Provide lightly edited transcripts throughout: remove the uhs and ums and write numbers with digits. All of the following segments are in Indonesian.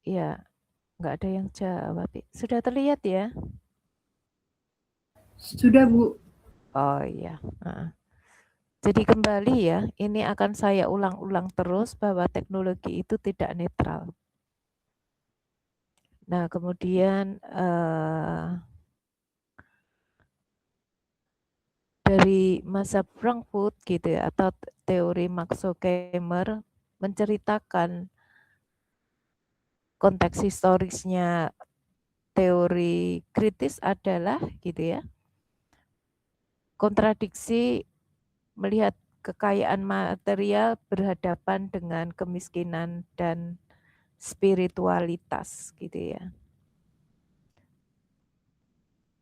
Ya, nggak ada yang jawab. Sudah terlihat ya? Sudah, Bu. Oh iya. Jadi kembali ya, ini akan saya ulang-ulang terus bahwa teknologi itu tidak netral. Nah, kemudian dari masa Frankfurt gitu ya, atau teori Max Horkheimer menceritakan konteks historisnya teori kritis adalah gitu ya, kontradiksi melihat kekayaan material berhadapan dengan kemiskinan dan spiritualitas gitu ya.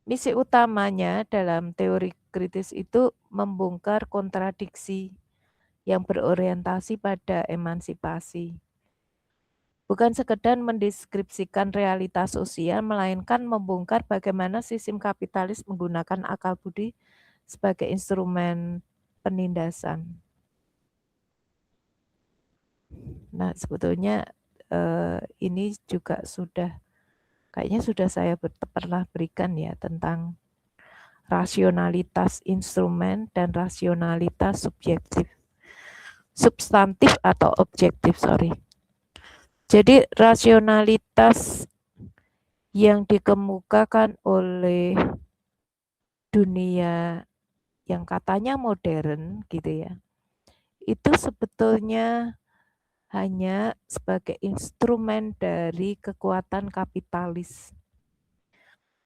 Misi utamanya dalam teori kritis itu membongkar kontradiksi yang berorientasi pada emansipasi. Bukan sekedar mendeskripsikan realitas sosial, melainkan membongkar bagaimana sistem kapitalis menggunakan akal budi sebagai instrumen penindasan. Nah, sebetulnya ini juga kayaknya sudah saya pernah berikan ya tentang rasionalitas instrumen dan rasionalitas substantif atau objektif, sorry. Jadi rasionalitas yang dikemukakan oleh dunia yang katanya modern gitu ya, itu sebetulnya hanya sebagai instrumen dari kekuatan kapitalis.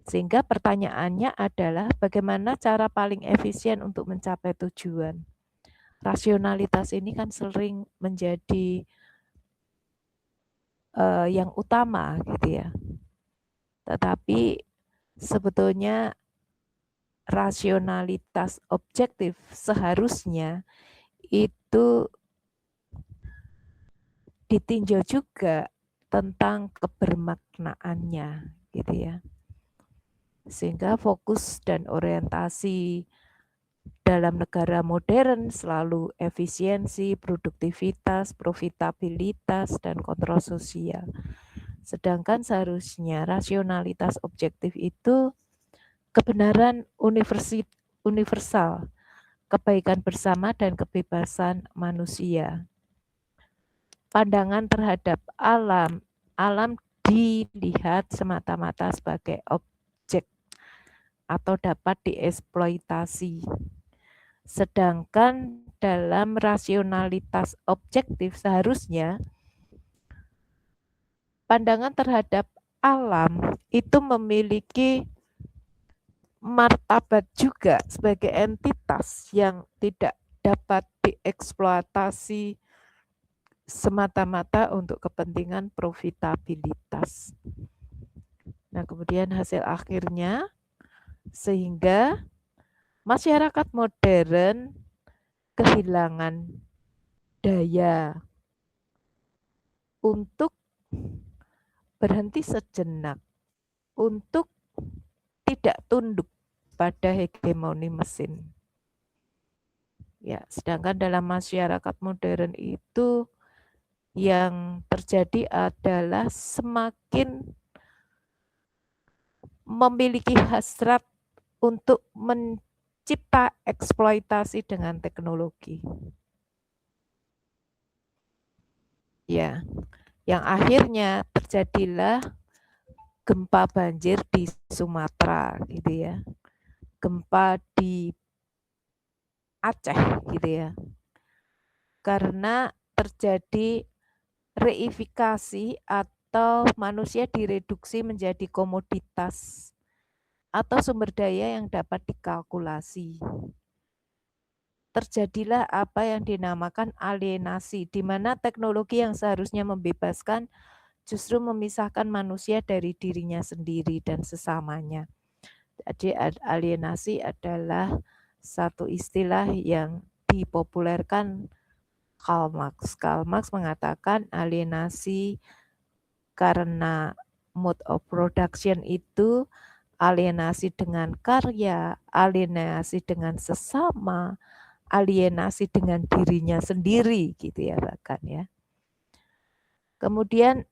Sehingga pertanyaannya adalah bagaimana cara paling efisien untuk mencapai tujuan. Rasionalitas ini kan sering menjadi yang utama gitu ya. Tetapi sebetulnya rasionalitas objektif seharusnya itu ditinjau juga tentang kebermaknaannya gitu ya. Sehingga fokus dan orientasi dalam negara modern selalu efisiensi, produktivitas, profitabilitas, dan kontrol sosial. Sedangkan seharusnya rasionalitas objektif itu kebenaran universal, kebaikan bersama dan kebebasan manusia. Pandangan terhadap alam dilihat semata-mata sebagai objek atau dapat dieksploitasi. Sedangkan dalam rasionalitas objektif seharusnya pandangan terhadap alam itu memiliki martabat juga sebagai entitas yang tidak dapat dieksploitasi semata-mata untuk kepentingan profitabilitas. Nah, kemudian hasil akhirnya sehingga masyarakat modern kehilangan daya untuk berhenti sejenak, untuk tidak tunduk pada hegemoni mesin. Ya, sedangkan dalam masyarakat modern itu yang terjadi adalah semakin memiliki hasrat untuk mencipta eksploitasi dengan teknologi. Ya, yang akhirnya terjadilah gempa banjir di Sumatera gitu ya. Gempa di Aceh gitu ya. Karena terjadi reifikasi atau manusia direduksi menjadi komoditas atau sumber daya yang dapat dikalkulasi. Terjadilah apa yang dinamakan alienasi, di mana teknologi yang seharusnya membebaskan justru memisahkan manusia dari dirinya sendiri dan sesamanya. Jadi alienasi adalah satu istilah yang dipopulerkan Karl Marx. Karl Marx mengatakan alienasi karena mode of production itu alienasi dengan karya, alienasi dengan sesama, alienasi dengan dirinya sendiri gitu ya bahkan ya. Kemudian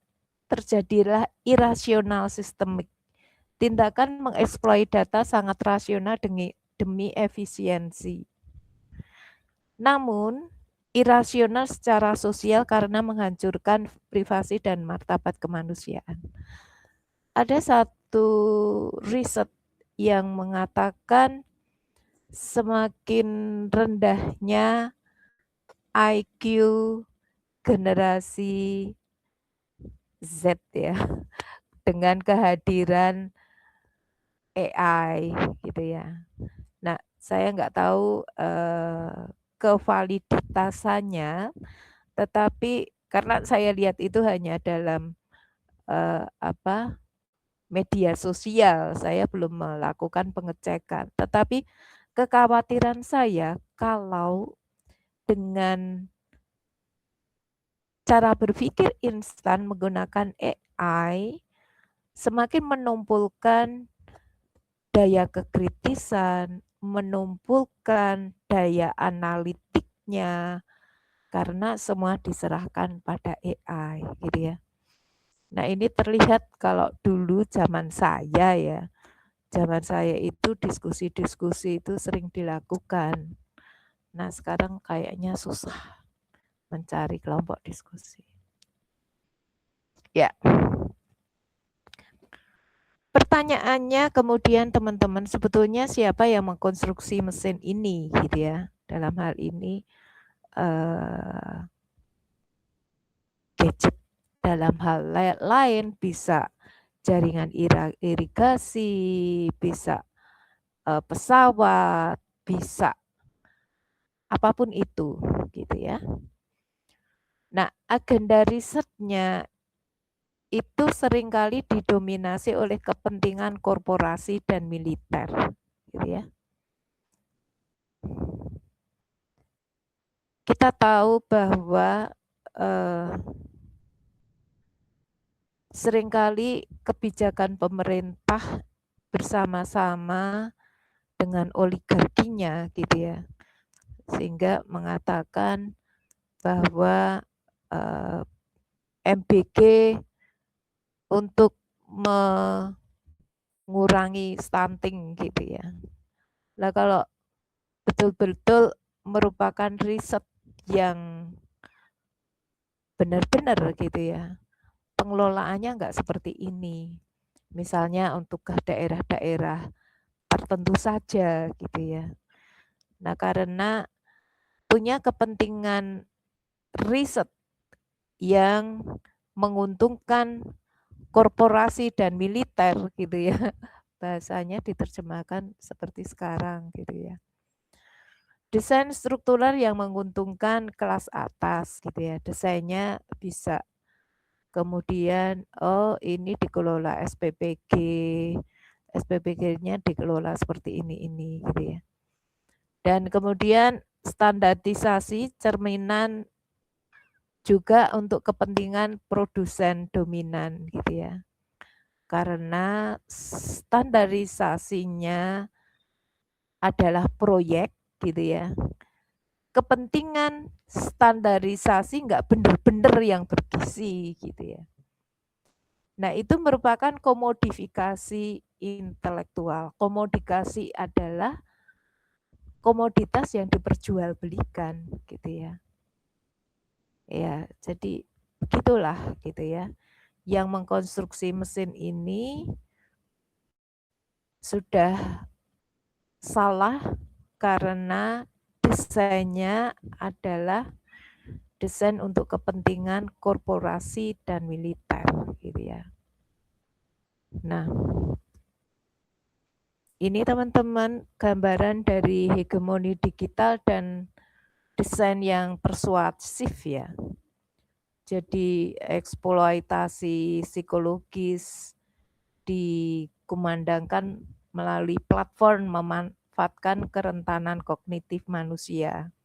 terjadilah irasional sistemik. Tindakan mengeksploit data sangat rasional demi efisiensi. Namun, irasional secara sosial karena menghancurkan privasi dan martabat kemanusiaan. Ada satu riset yang mengatakan semakin rendahnya IQ generasi Z ya, dengan kehadiran AI gitu ya. Nah, saya nggak tahu kevaliditasannya, tetapi karena saya lihat itu hanya dalam media sosial, saya belum melakukan pengecekan. Tetapi kekhawatiran saya kalau dengan cara berpikir instan menggunakan AI semakin menumpulkan daya kekritisan, menumpulkan daya analitiknya, karena semua diserahkan pada AI gitu ya. Nah ini terlihat kalau dulu zaman saya ya, zaman saya itu diskusi-diskusi itu sering dilakukan. Nah sekarang kayaknya susah mencari kelompok diskusi. Ya. Pertanyaannya kemudian teman-teman, sebetulnya siapa yang mengkonstruksi mesin ini gitu ya. Dalam hal ini gadget, dalam hal lain bisa jaringan irigasi, bisa pesawat, bisa apapun itu gitu ya. Nah, agenda risetnya itu seringkali didominasi oleh kepentingan korporasi dan militer gitu ya. Kita tahu bahwa seringkali kebijakan pemerintah bersama-sama dengan oligarkinya gitu ya, sehingga mengatakan bahwa MBG untuk mengurangi stunting gitu ya. Nah kalau betul-betul merupakan riset yang benar-benar gitu ya, pengelolaannya nggak seperti ini. Misalnya untuk ke daerah-daerah tertentu saja gitu ya. Nah karena punya kepentingan riset yang menguntungkan korporasi dan militer gitu ya. Bahasanya diterjemahkan seperti sekarang gitu ya. Desain struktural yang menguntungkan kelas atas gitu ya. Desainnya bisa kemudian ini dikelola SPPG, SPPG-nya dikelola seperti ini gitu ya. Dan kemudian standarisasi cerminan juga untuk kepentingan produsen dominan gitu ya. Karena standarisasinya adalah proyek gitu ya. Kepentingan standarisasi nggak benar-benar yang bergizi gitu ya. Nah itu merupakan komodifikasi intelektual. Komodifikasi adalah komoditas yang diperjualbelikan gitu ya. Ya, jadi begitulah gitu ya. Yang mengkonstruksi mesin ini sudah salah karena desainnya adalah desain untuk kepentingan korporasi dan militer gitu ya. Nah, ini teman-teman gambaran dari hegemoni digital dan desain yang persuasif ya. Jadi eksploitasi psikologis dikumandangkan melalui platform memanfaatkan kerentanan kognitif manusia.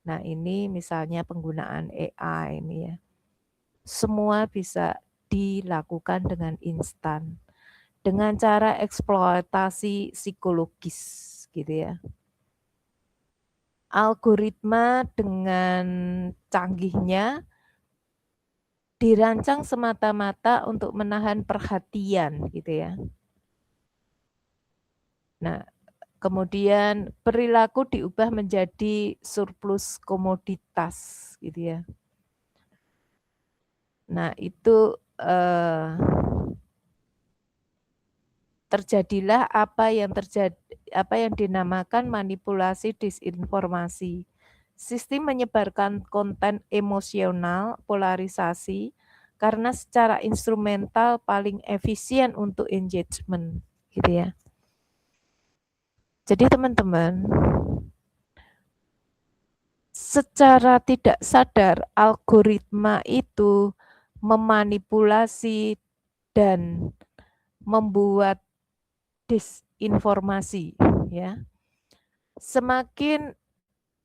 Nah ini misalnya penggunaan AI ini ya. Semua bisa dilakukan dengan instan. Dengan cara eksploitasi psikologis gitu ya. Algoritma dengan canggihnya dirancang semata-mata untuk menahan perhatian gitu ya. Nah, kemudian perilaku diubah menjadi surplus komoditas gitu ya. Nah, itu terjadilah apa yang dinamakan manipulasi disinformasi. Sistem menyebarkan konten emosional, polarisasi, karena secara instrumental paling efisien untuk engagement, gitu ya. Jadi teman-teman, secara tidak sadar algoritma itu memanipulasi dan membuat disinformasi, ya. Semakin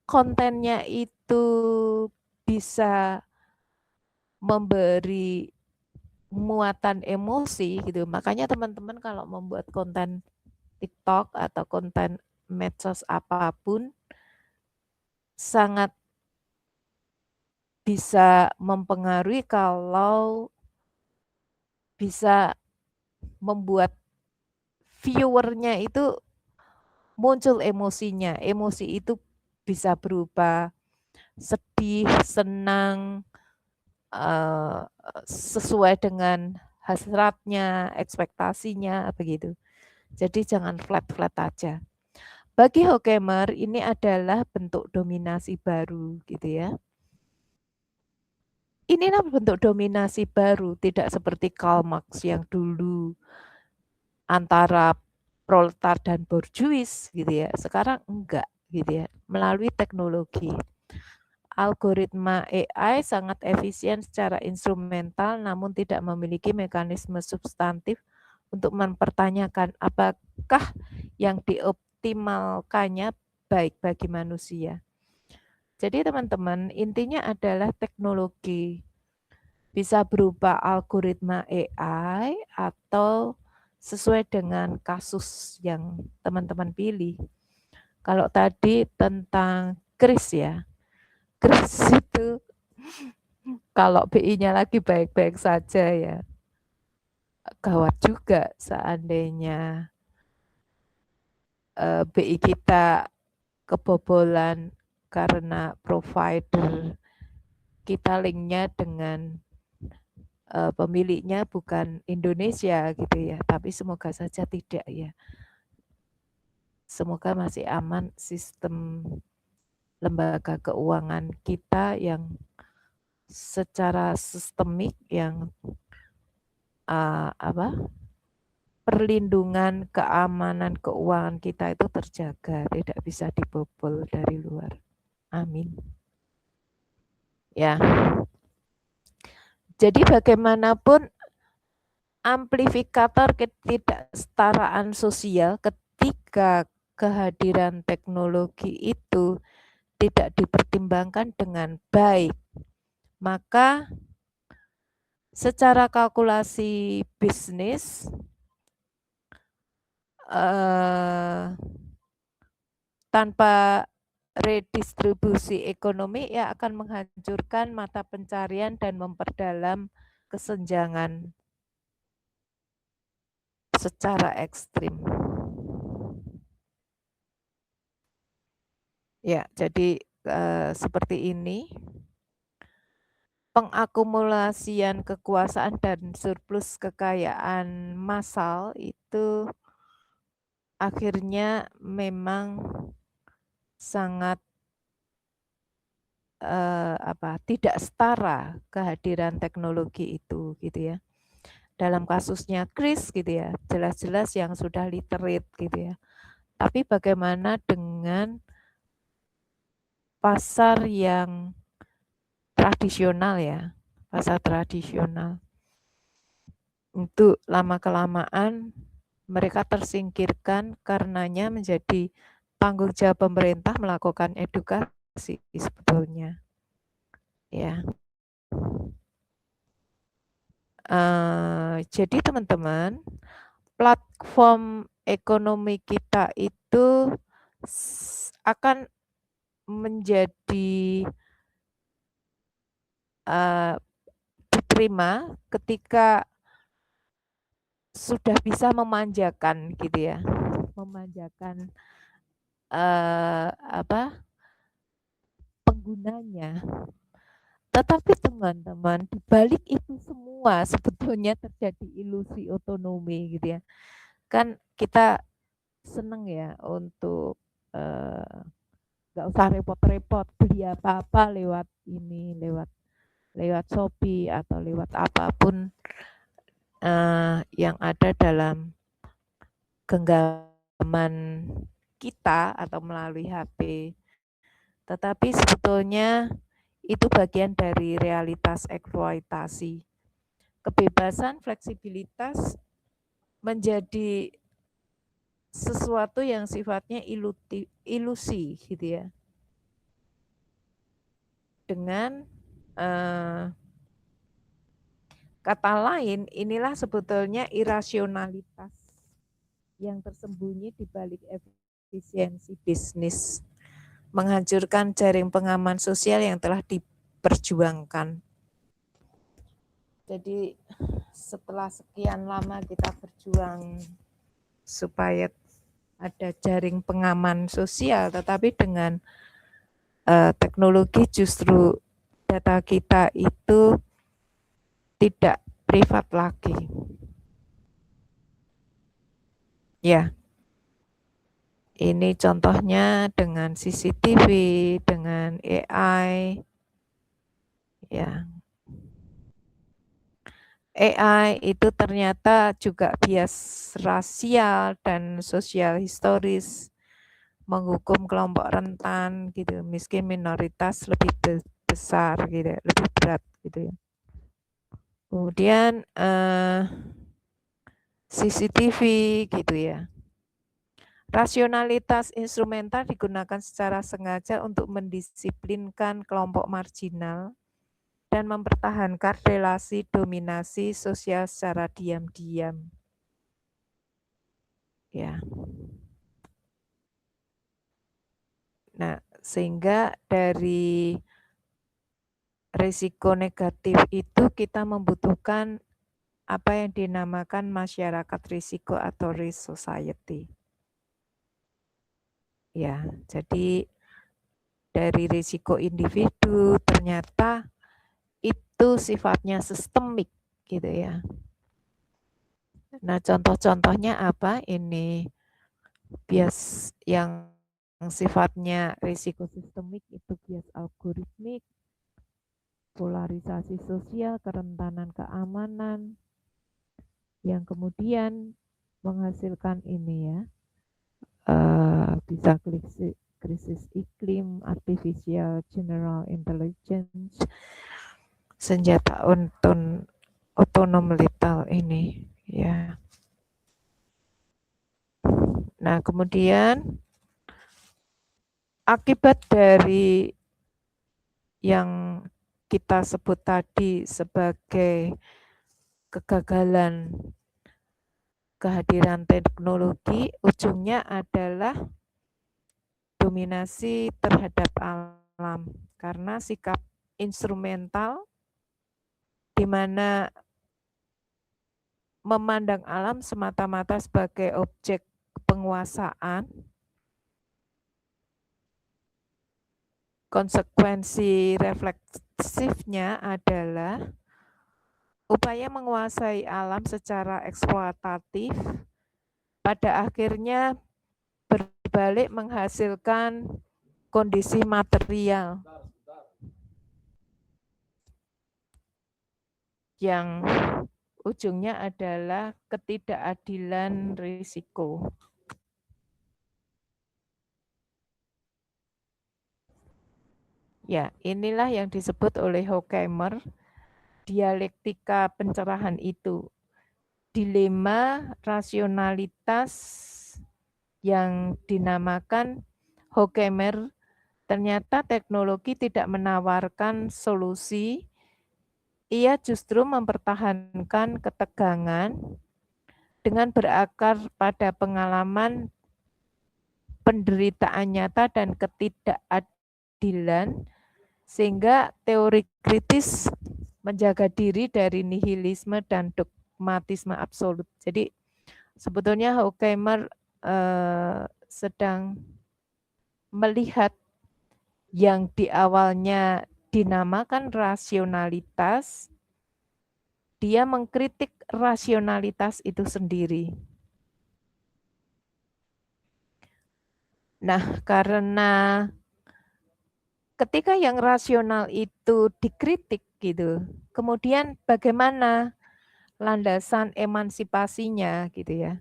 kontennya itu bisa memberi muatan emosi gitu. Makanya teman-teman kalau membuat konten TikTok atau konten medsos apapun sangat bisa mempengaruhi kalau bisa membuat viewernya itu muncul emosinya. Emosi itu bisa berupa sedih, senang, sesuai dengan hasratnya, ekspektasinya, begitu. Jadi jangan flat-flat aja. Bagi Horkheimer ini adalah bentuk dominasi baru gitu ya. Inilah bentuk dominasi baru, tidak seperti Karl Marx yang dulu antara proletar dan borjuis gitu ya. Sekarang enggak gitu ya, melalui teknologi. Algoritma AI sangat efisien secara instrumental namun tidak memiliki mekanisme substantif untuk mempertanyakan apakah yang dioptimalkannya baik bagi manusia. Jadi teman-teman, intinya adalah teknologi bisa berupa algoritma AI atau sesuai dengan kasus yang teman-teman pilih. Kalau tadi tentang kris ya, kris itu kalau BI-nya lagi baik-baik saja ya, gawat juga seandainya BI kita kebobolan karena provider kita linknya dengan pemiliknya bukan Indonesia gitu ya, tapi semoga saja tidak ya. Semoga masih aman sistem lembaga keuangan kita yang secara sistemik yang perlindungan keamanan keuangan kita itu terjaga, tidak bisa dibobol dari luar. Amin. Ya. Jadi bagaimanapun amplifikator ketidaksetaraan sosial ketika kehadiran teknologi itu tidak dipertimbangkan dengan baik, maka secara kalkulasi bisnis tanpa redistribusi ekonomi ya akan menghancurkan mata pencarian dan memperdalam kesenjangan secara ekstrim. Ya, jadi seperti ini. Pengakumulasian kekuasaan dan surplus kekayaan massal itu akhirnya memang sangat tidak setara kehadiran teknologi itu gitu ya. Dalam kasusnya Kris gitu ya, jelas-jelas yang sudah literate gitu ya. Tapi bagaimana dengan pasar yang tradisional ya, pasar tradisional. Untuk lama-kelamaan mereka tersingkirkan karenanya menjadi tanggung jawab pemerintah melakukan edukasi sebetulnya. Ya. Jadi teman-teman, platform ekonomi kita itu akan menjadi diterima ketika sudah bisa memanjakan gitu ya, memanjakan penggunanya. Tetapi teman-teman, di balik itu semua sebetulnya terjadi ilusi otonomi gitu ya. Kan kita seneng ya untuk nggak usah repot-repot beli apa-apa lewat ini, lewat Shopee atau lewat apapun yang ada dalam genggaman kita atau melalui HP. Tetapi sebetulnya itu bagian dari realitas eksploitasi. Kebebasan, fleksibilitas menjadi sesuatu yang sifatnya ilusi gitu ya. Dengan kata lain, inilah sebetulnya irasionalitas yang tersembunyi di balik efisiensi bisnis, menghancurkan jaring pengaman sosial yang telah diperjuangkan. Jadi setelah sekian lama kita berjuang supaya ada jaring pengaman sosial, tetapi dengan teknologi justru data kita itu tidak privat lagi. Ya, ini contohnya dengan CCTV, dengan AI, ya. AI itu ternyata juga bias rasial dan sosial historis, menghukum kelompok rentan gitu, miskin minoritas lebih besar gitu, lebih berat gitu ya. Kemudian CCTV gitu ya. Rasionalitas instrumental digunakan secara sengaja untuk mendisiplinkan kelompok marginal dan mempertahankan relasi dominasi sosial secara diam-diam. Ya. Nah, sehingga dari risiko negatif itu kita membutuhkan apa yang dinamakan masyarakat risiko atau risk society. Ya, jadi dari risiko individu ternyata itu sifatnya sistemik gitu ya. Nah, contoh-contohnya apa? Ini bias yang sifatnya risiko sistemik itu bias algoritmik, polarisasi sosial, kerentanan keamanan, yang kemudian menghasilkan ini ya, bisa krisis iklim, artificial general intelligence, senjata otonom lethal ini ya. Nah, kemudian akibat dari yang kita sebut tadi sebagai kegagalan kehadiran teknologi, ujungnya adalah dominasi terhadap alam karena sikap instrumental di mana memandang alam semata-mata sebagai objek penguasaan, konsekuensi refleksifnya adalah upaya menguasai alam secara eksploitatif pada akhirnya berbalik menghasilkan kondisi material yang ujungnya adalah ketidakadilan risiko. Ya, inilah yang disebut oleh Horkheimer dialektika pencerahan itu. Dilema rasionalitas yang dinamakan Horkheimer, ternyata teknologi tidak menawarkan solusi, ia justru mempertahankan ketegangan dengan berakar pada pengalaman penderitaan nyata dan ketidakadilan, sehingga teori kritis menjaga diri dari nihilisme dan dogmatisme absolut. Jadi sebetulnya Horkheimer sedang melihat yang di awalnya dinamakan rasionalitas, dia mengkritik rasionalitas itu sendiri. Nah, karena ketika yang rasional itu dikritik gitu, kemudian bagaimana landasan emansipasinya gitu ya.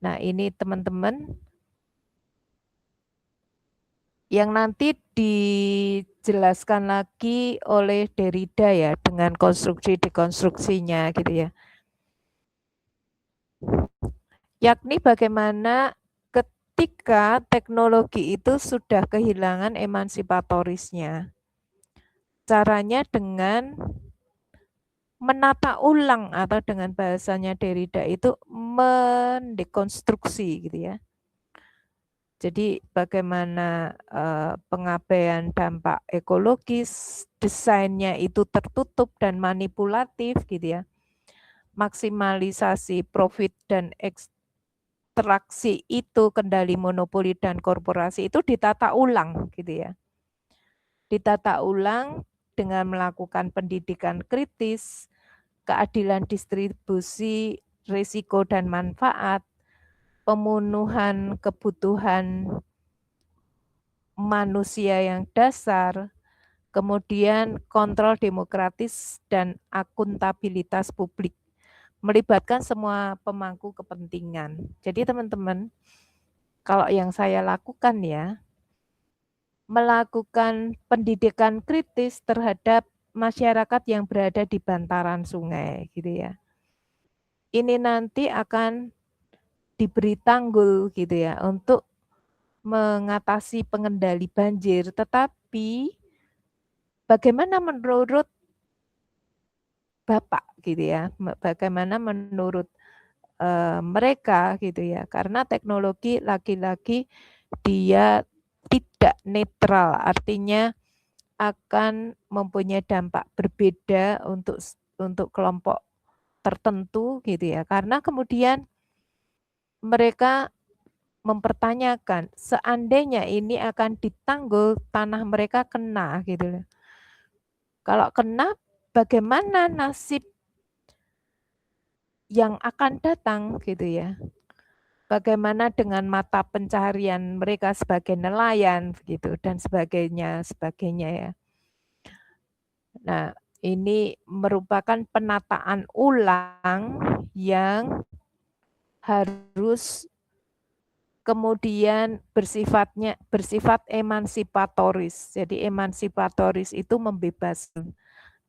Nah, ini teman-teman yang nanti dijelaskan lagi oleh Derrida ya dengan konstruksi dekonstruksinya gitu ya. Yakni bagaimana ketika teknologi itu sudah kehilangan emansipatorisnya. Caranya dengan menata ulang atau dengan bahasanya Derrida itu mendekonstruksi gitu ya. Jadi bagaimana pengabaian dampak ekologis, desainnya itu tertutup dan manipulatif gitu ya. Maksimalisasi profit dan ekstraksi itu kendali monopoli dan korporasi itu ditata ulang gitu ya. Ditata ulang dengan melakukan pendidikan kritis, keadilan distribusi, risiko dan manfaat, pemenuhan kebutuhan manusia yang dasar, kemudian kontrol demokratis dan akuntabilitas publik, melibatkan semua pemangku kepentingan. Jadi teman-teman, kalau yang saya lakukan ya, melakukan pendidikan kritis terhadap masyarakat yang berada di bantaran sungai gitu ya. Ini nanti akan diberi tanggul gitu ya untuk mengatasi pengendali banjir, tetapi bagaimana menurut Bapak gitu ya, bagaimana menurut mereka gitu ya, karena teknologi lagi-lagi dia tidak netral, artinya akan mempunyai dampak berbeda untuk kelompok tertentu gitu ya, karena kemudian mereka mempertanyakan seandainya ini akan ditanggul tanah mereka kena gitu loh. Kalau kena bagaimana nasib yang akan datang gitu ya. Bagaimana dengan mata pencaharian mereka sebagai nelayan gitu dan sebagainya ya. Nah, ini merupakan penataan ulang yang harus kemudian bersifat emansipatoris. Jadi emansipatoris itu membebaskan.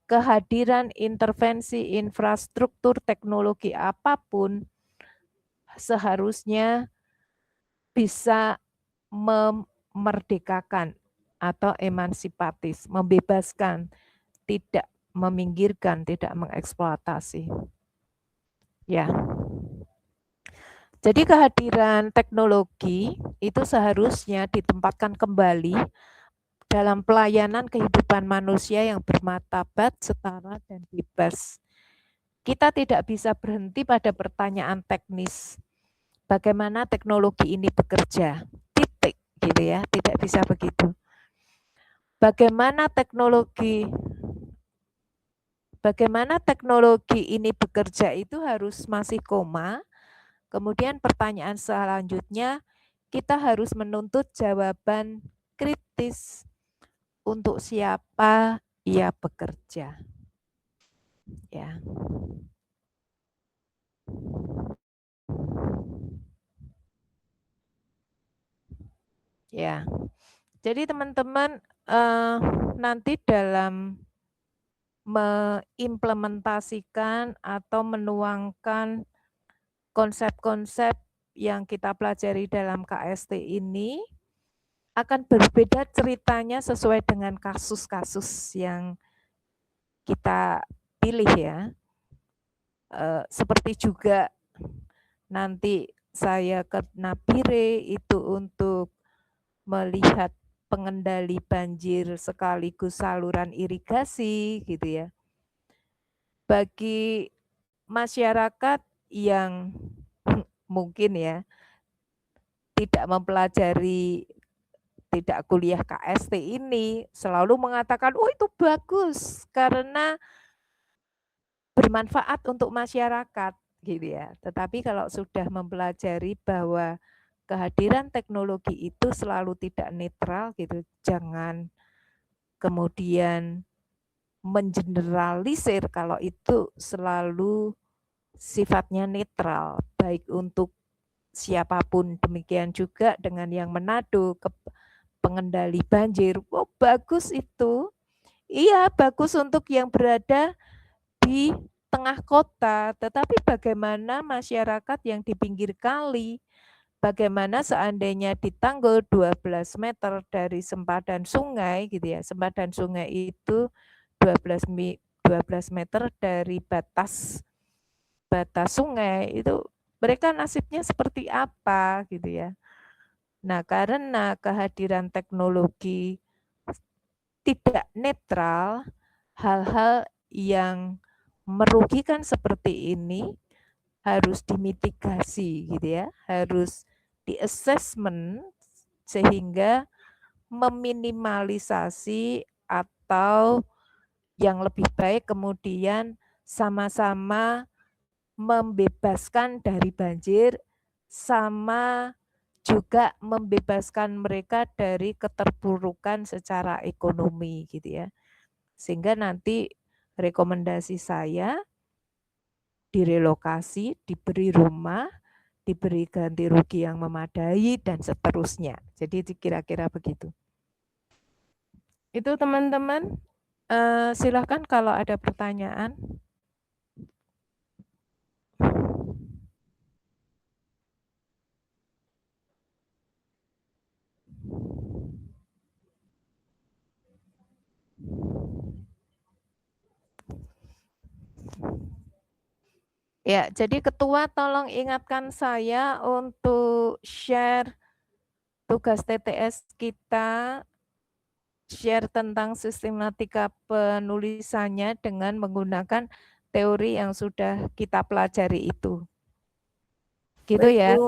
Kehadiran intervensi infrastruktur teknologi apapun seharusnya bisa memerdekakan atau emansipatis, membebaskan, tidak meminggirkan, tidak mengeksploitasi. Ya. Jadi kehadiran teknologi itu seharusnya ditempatkan kembali dalam pelayanan kehidupan manusia yang bermartabat, setara, dan bebas. Kita tidak bisa berhenti pada pertanyaan teknis. Bagaimana teknologi ini bekerja? Titik, gitu ya. Tidak bisa begitu. Bagaimana teknologi ini bekerja itu harus masih koma. Kemudian pertanyaan selanjutnya, kita harus menuntut jawaban kritis untuk siapa ia bekerja. Ya. Ya. Jadi teman-teman nanti dalam mengimplementasikan atau menuangkan konsep-konsep yang kita pelajari dalam KST ini akan berbeda ceritanya sesuai dengan kasus-kasus yang kita pilih ya. Seperti juga nanti saya ke Nabire itu untuk melihat pengendali banjir sekaligus saluran irigasi gitu ya. Bagi masyarakat yang mungkin ya tidak mempelajari, tidak kuliah KST ini selalu mengatakan, oh itu bagus karena bermanfaat untuk masyarakat gitu ya. Tetapi kalau sudah mempelajari bahwa kehadiran teknologi itu selalu tidak netral gitu, jangan kemudian mengeneralisir kalau itu selalu sifatnya netral, baik untuk siapapun. Demikian juga dengan yang Manado, pengendali banjir. Oh, bagus itu. Iya, bagus untuk yang berada di tengah kota, tetapi bagaimana masyarakat yang di pinggir kali? Bagaimana seandainya di tanggul 12 meter dari sempadan sungai gitu ya. Sempadan sungai itu 12 meter dari batas sungai, itu mereka nasibnya seperti apa gitu ya. Nah, karena kehadiran teknologi tidak netral, hal-hal yang merugikan seperti ini harus dimitigasi gitu ya, harus di-assessment sehingga meminimalisasi atau yang lebih baik kemudian sama-sama membebaskan dari banjir, sama juga membebaskan mereka dari keterpurukan secara ekonomi gitu ya. Sehingga nanti rekomendasi saya direlokasi, diberi rumah, diberi ganti rugi yang memadai dan seterusnya. Jadi kira-kira begitu. Itu teman-teman, silakan kalau ada pertanyaan. Ya, jadi ketua tolong ingatkan saya untuk share tugas TTS kita, share tentang sistematika penulisannya dengan menggunakan teori yang sudah kita pelajari itu. Gitu Baik, ya. Bu.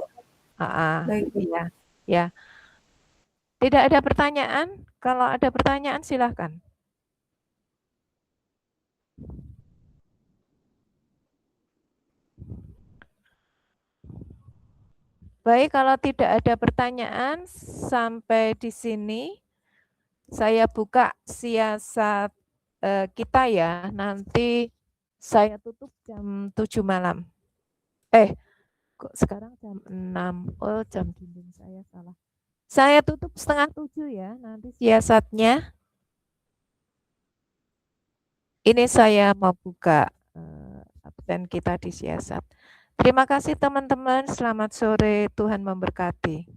Baik, ya. Ya. Tidak ada pertanyaan? Kalau ada pertanyaan silahkan. Baik, kalau tidak ada pertanyaan sampai di sini, saya buka siasat kita ya. Nanti saya tutup jam 7 malam. Kok sekarang jam 6? Oh, jam dinding saya salah. Saya tutup 6:30 ya, nanti siasatnya. Ini saya mau buka absen kita di siasat. Terima kasih teman-teman, selamat sore, Tuhan memberkati.